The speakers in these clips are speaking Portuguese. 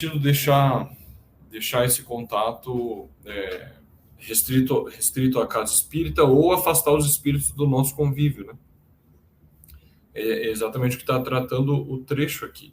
sentido deixar esse contato restrito à casa espírita ou afastar os espíritos do nosso convívio, né? É exatamente o que está tratando o trecho aqui.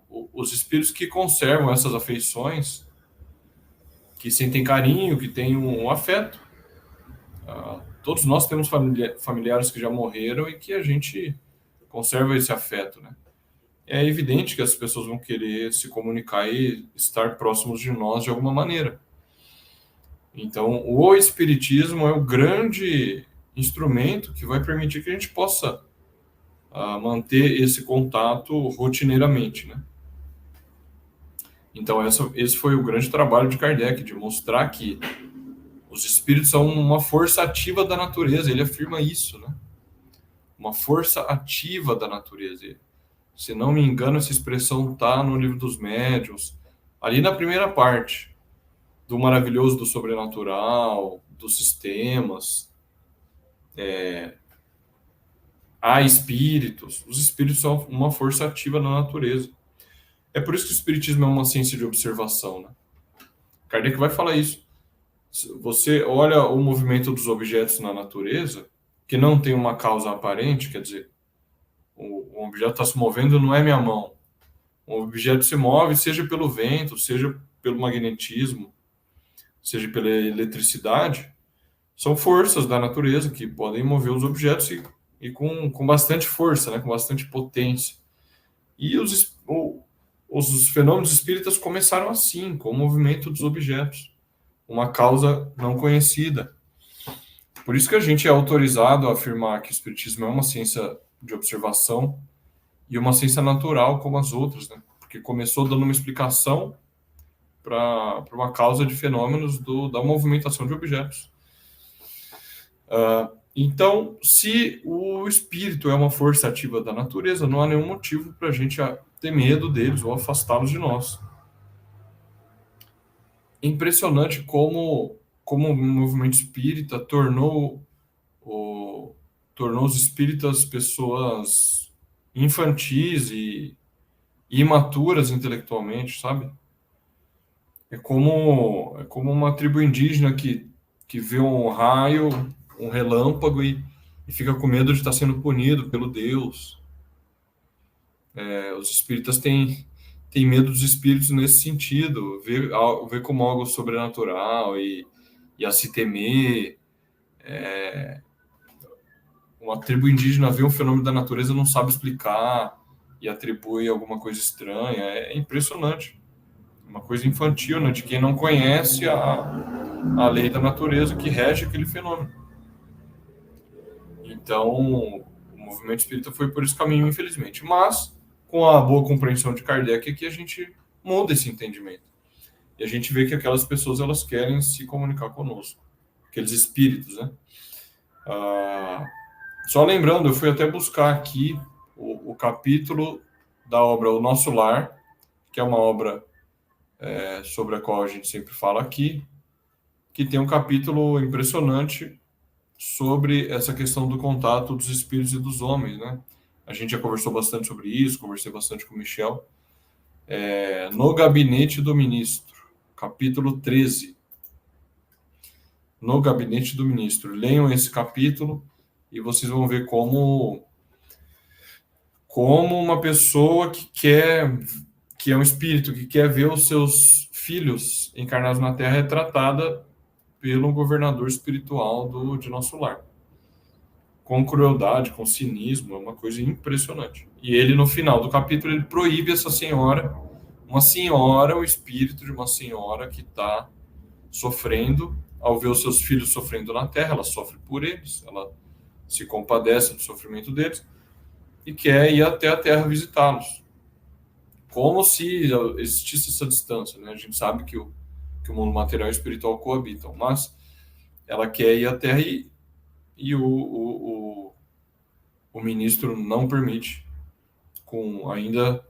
Os espíritos que conservam essas afeições, que sentem carinho, que têm um afeto. Todos nós temos familiares que já morreram e que a gente conserva esse afeto, né? É evidente que as pessoas vão querer se comunicar e estar próximos de nós de alguma maneira. Então, o Espiritismo é o grande instrumento que vai permitir que a gente possa manter esse contato rotineiramente, né? Então, esse foi o grande trabalho de Kardec, de mostrar que os espíritos são uma força ativa da natureza. Ele afirma isso, né? Uma força ativa da natureza. Se não me engano, essa expressão está no Livro dos Médiuns, ali na primeira parte, do maravilhoso do sobrenatural, dos sistemas. Há espíritos. Os espíritos são uma força ativa na natureza. É por isso que o espiritismo é uma ciência de observação, né? Kardec vai falar isso. Você olha o movimento dos objetos na natureza, que não tem uma causa aparente, quer dizer, o objeto está se movendo, não é minha mão. O objeto se move, seja pelo vento, seja pelo magnetismo, seja pela eletricidade. São forças da natureza que podem mover os objetos e com bastante força, né, com bastante potência. E os fenômenos espíritas começaram assim, com o movimento dos objetos, uma causa não conhecida. Por isso que a gente é autorizado a afirmar que o espiritismo é uma ciência de observação e uma ciência natural como as outras, né? Porque começou dando uma explicação para uma causa de fenômenos da movimentação de objetos. Então, se o espírito é uma força ativa da natureza, não há nenhum motivo para a gente ter medo deles ou afastá-los de nós. É impressionante como o movimento espírita tornou os espíritas pessoas infantis e imaturas intelectualmente, sabe? É como uma tribo indígena que vê um raio, um relâmpago e fica com medo de estar sendo punido pelo Deus. Os espíritas têm medo dos espíritos nesse sentido, vê como algo sobrenatural e a se temer. Uma tribo indígena vê um fenômeno da natureza, não sabe explicar e atribui alguma coisa estranha. É impressionante. Uma coisa infantil, né, de quem não conhece a lei da natureza que rege aquele fenômeno. Então, o movimento espírita foi por esse caminho, infelizmente. Mas, com a boa compreensão de Kardec, aqui a gente muda esse entendimento. E a gente vê que aquelas pessoas, elas querem se comunicar conosco. Aqueles espíritos, né? Só lembrando, eu fui até buscar aqui o capítulo da obra O Nosso Lar, que é uma obra sobre a qual a gente sempre fala aqui, que tem um capítulo impressionante sobre essa questão do contato dos espíritos e dos homens, né? A gente já conversou bastante sobre isso, conversei bastante com o Michel. No Gabinete do Ministro, capítulo 13. No Gabinete do Ministro. Leiam esse capítulo e vocês vão ver como uma pessoa que é um espírito, que quer ver os seus filhos encarnados na Terra é tratada pelo governador espiritual de nosso lar. Com crueldade, com cinismo, é uma coisa impressionante. E ele, no final do capítulo, ele proíbe essa senhora, o espírito de uma senhora que está sofrendo, ao ver os seus filhos sofrendo na Terra, ela sofre por eles, ela se compadece do sofrimento deles e quer ir até a Terra visitá-los. Como se existisse essa distância, né? A gente sabe que o mundo material e espiritual coabitam, mas ela quer ir à Terra e o ministro não permite, com ainda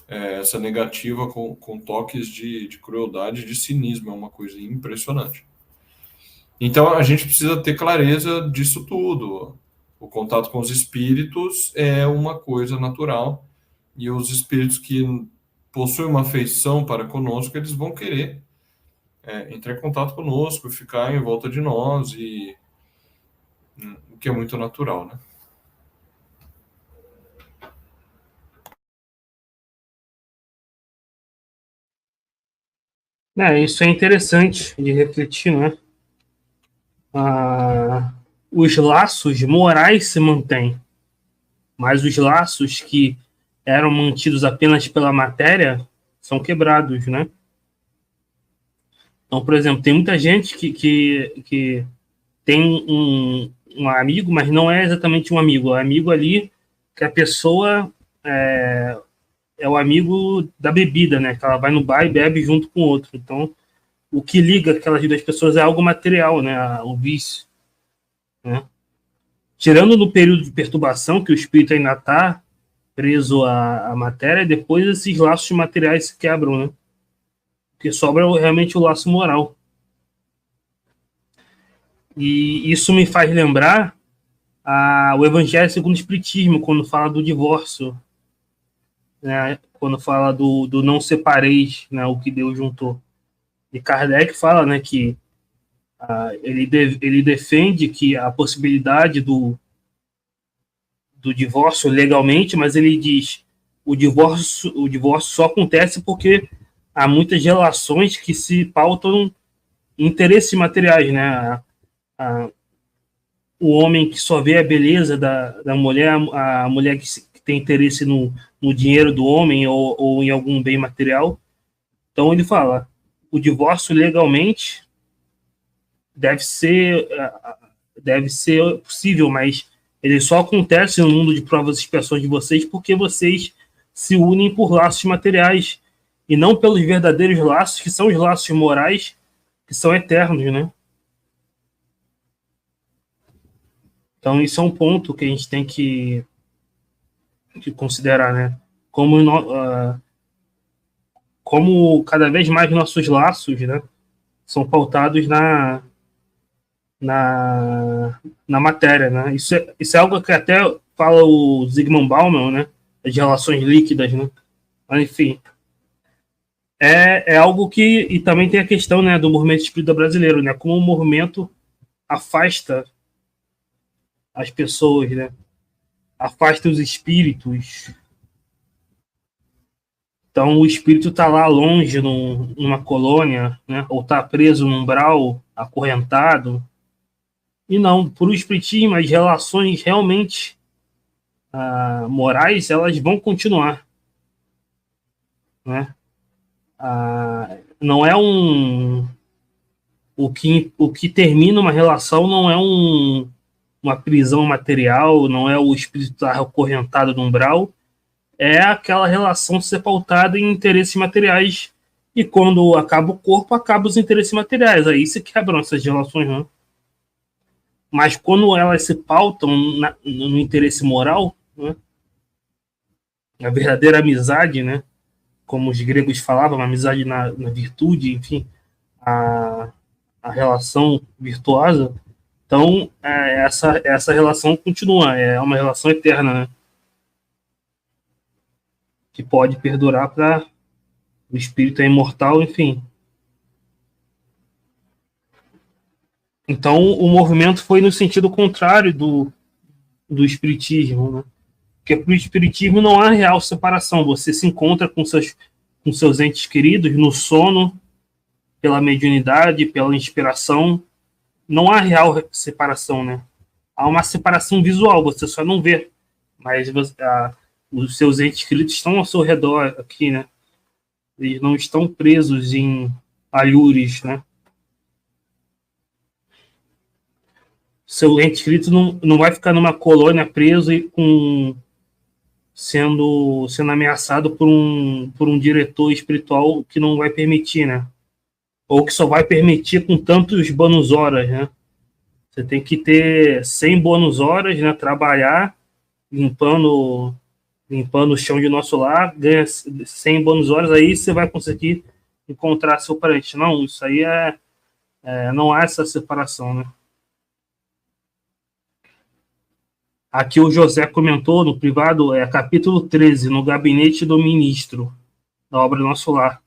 essa negativa com toques de crueldade, de cinismo. É uma coisa impressionante. Então, a gente precisa ter clareza disso tudo. O contato com os espíritos é uma coisa natural, e os espíritos que possuem uma afeição para conosco, eles vão querer entrar em contato conosco, ficar em volta de nós, e o que é muito natural, né? Isso é interessante de refletir, né? Os laços morais se mantêm, mas os laços que eram mantidos apenas pela matéria são quebrados, né? Então, por exemplo, tem muita gente que tem um amigo, mas não é exatamente um amigo. É um amigo ali que a pessoa é o amigo da bebida, né? Que ela vai no bar e bebe junto com o outro. Então, o que liga aquelas duas pessoas é algo material, né? O vício, né? Tirando no período de perturbação, que o espírito ainda está preso à matéria, depois esses laços materiais se quebram, né? Porque sobra realmente o laço moral. E isso me faz lembrar o Evangelho segundo o Espiritismo, quando fala do divórcio, né? Quando fala do não separeis, né? O que Deus juntou. E Kardec fala, né, que ele defende que a possibilidade do divórcio legalmente, mas ele diz o divórcio só acontece porque há muitas relações que se pautam em interesses materiais, né? A, o homem que só vê a beleza da mulher, a mulher que tem interesse no dinheiro do homem ou em algum bem material. Então ele fala, o divórcio legalmente deve ser deve ser possível, mas ele só acontece no mundo de provas e expiações de vocês porque vocês se unem por laços materiais e não pelos verdadeiros laços, que são os laços morais, que são eternos, né? Então, isso é um ponto que a gente tem que considerar, né? Como cada vez mais nossos laços, né, são pautados na matéria, né? Isso é algo que até fala o Zygmunt Bauman, né? As relações líquidas, né? Mas, enfim, é algo que... E também tem a questão, né, do movimento espírita brasileiro, né? Como o movimento afasta as pessoas, né? Afasta os espíritos. Então, o espírito está lá longe, numa colônia, né? Ou está preso num umbral, acorrentado. E não, por o espiritismo, as relações realmente morais, elas vão continuar, né? Não é o que termina uma relação não é uma prisão material, não é o espírito estar acorrentado no umbral, é aquela relação ser pautada em interesses materiais, e quando acaba o corpo, acaba os interesses materiais, aí se quebram essas relações, né? Mas quando elas se pautam no interesse moral, né? A verdadeira amizade, né? Como os gregos falavam, a amizade na virtude, enfim, a, a relação virtuosa. Então, essa relação continua, é uma relação eterna, né? Que pode perdurar para o espírito é imortal, enfim. Então, o movimento foi no sentido contrário do espiritismo, né? Porque para o espiritismo não há real separação. Você se encontra com seus entes queridos no sono, pela mediunidade, pela inspiração. Não há real separação, né? Há uma separação visual, você só não vê. Mas os seus entes queridos estão ao seu redor aqui, né? Eles não estão presos em alhures, né? Seu ente querido não vai ficar numa colônia preso e sendo ameaçado por um diretor espiritual que não vai permitir, né? Ou que só vai permitir com tantos bônus horas, né? Você tem que ter 100 bônus horas, né? Trabalhar limpando o chão de nosso lar, ganha 100 bônus horas, aí você vai conseguir encontrar seu parente. Não, isso aí não há essa separação, né? Aqui o José comentou no privado, capítulo 13, no gabinete do ministro. da obra Nosso Lar.